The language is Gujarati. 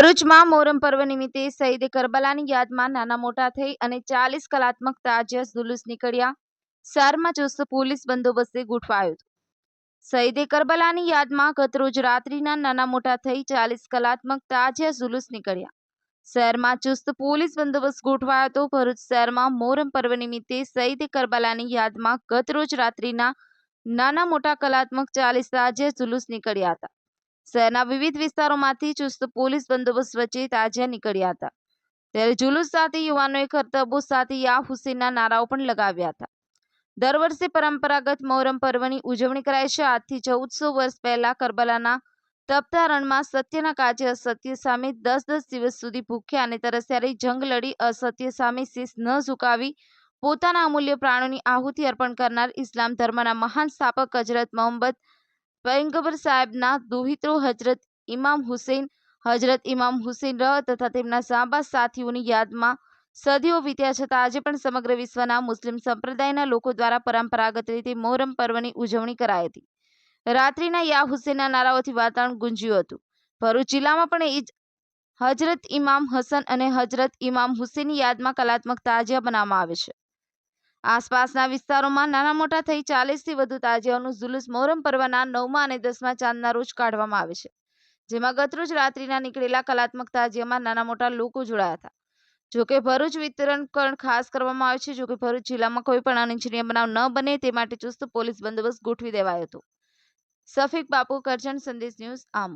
ભરૂચમાં મોહરમ પર્વ નિમિત્તે શહીદે કરબલાની યાદમાં નાના મોટા થઈ અને 40 કલાત્મક તાજિયા જુલુસ નીકળ્યા. શહેરમાં ચુસ્ત પોલીસ બંદોબસ્તે ગોઠવાયો હતો. શહીદે કરબલાની યાદમાં ગતરોજ રાત્રિના નાના મોટા થઈ 40 કલાત્મક તાજિયા જુલુસ નીકળ્યા. શહેરમાં ચુસ્ત પોલીસ બંદોબસ્ત ગોઠવાયો હતો. ભરૂચ શહેરમાં મોહરમ પર્વ નિમિત્તે શહીદે કરબલાની યાદમાં ગતરોજ રાત્રિના નાના મોટા કલાત્મક 40 તાજિયા જુલુસ નીકળ્યા હતા. શહેરના વિવિધ વિસ્તારોમાંથી ચુસ્ત પોલીસ બંદોબસ્ત વચ્ચે તાજિયા નીકળ્યા હતા. ત્યારે જુલુસ સાથે યુવાનોએ કરતબો સાથે યા હુસેનના નારાઓ પણ લગાવ્યા હતા. દર વર્ષે પરંપરાગત મોહરમ પર્વની ઉજવણી કરાય છે. આજથી 1400 વર્ષ પહેલા કરબલાના તપતા રણમાં સત્યના કાજે અસત્ય સામે 10 દિવસ સુધી ભૂખ્યા અને તરસ્યા રહી જંગ લડી અસત્ય સામે શીશ ન ઝુકાવી પોતાના અમૂલ્ય પ્રાણોની આહુતિ અર્પણ કરનાર ઇસ્લામ ધર્મના મહાન સ્થાપક હજરત મોહમ્મદ પયગંબર સાહેબના દોહિત્રો હજરત ઇમામ હુસૈન તથા તેમના સાહબા સાથીઓની યાદમાં સદીઓ વીત્યા છતાં આજે પણ સમગ્ર વિશ્વના મુસ્લિમ સંપ્રદાયના લોકો દ્વારા પરંપરાગત રીતે મોહરમ પર્વની ઉજવણી કરાઈ હતી. રાત્રિના યા હુસેનના નારાઓથી વાતાવરણ ગુંજ્યું હતું. ભરૂચ જિલ્લામાં પણ હજરત ઇમામ હસન અને હજરત ઇમામ હુસેનની યાદમાં કલાત્મક તાજિયા બનાવવામાં આવે છે. આસપાસના વિસ્તારોમાં નાના મોટા થઈ 40થી વધુ તાજિયાઓનું જુલુસ મોહરમ પર્વના 9મા અને 10મા ચાંદના રોજ કાઢવામાં આવે છે. જેમાં ગતરોજ રાત્રિના નીકળેલા કલાત્મક તાજિયામાં નાના મોટા લોકો જોડાયા હતા. જોકે ભરૂચ વિતરણ પણ ખાસ કરવામાં આવ્યું છે. જોકે ભરૂચ જિલ્લામાં કોઈ પણ અનિચ્છનીય બનાવ ન બને તે માટે ચુસ્ત પોલીસ બંદોબસ્ત ગોઠવી દેવાયો હતો. સફીક બાપુ, કરજણ સંદેશ ન્યૂઝ, આમ.